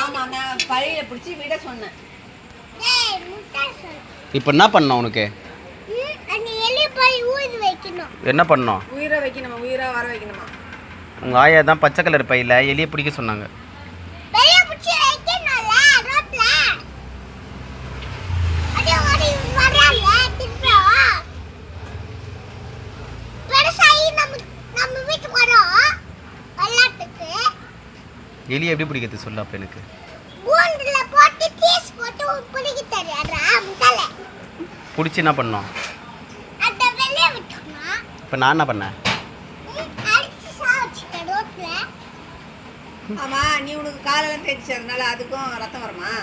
ஆமா நான் பழைய பிடிச்சி விட சொன்னேன். இப்போ என்ன பண்ணோம் உனக்கு? என்ன பண்ணோம்? உயிரை வைக்கணுமா? உயிரா வர வைக்கணுமா? உங்கள் ஆயா தான் பச்சை கலர் பையில் எலியை பிடிக்க சொன்னாங்க. எலியை எப்படி பிடிக்கிறது சொல்லு அப்போ எனக்கு. பிடிச்சி என்ன பண்ணோம்? இப்போ நான் என்ன பண்ணேன்? ஆமா நீ உனக்கு காலெல்லாம் தேய்ச்சதுனால அதுக்கும் ரத்தம் வருமா?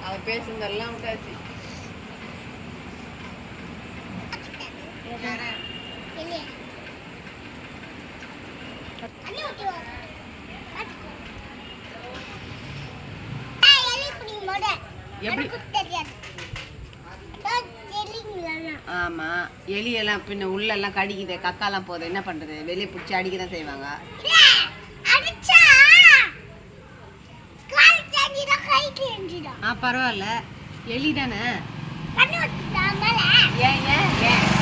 அவ பேசுனதெல்லாம் விட்டாச்சு. ஆமா எலியெல்லாம் பின்ன உள்ளெல்லாம் கடிக்குது, கக்காலாம் போகுது, என்ன பண்றது? வெளியே பிடிச்சி அடிக்க தான் செய்வாங்க. பரவாயில்ல, எலி தானே. ஏன் ஏன் ஏன்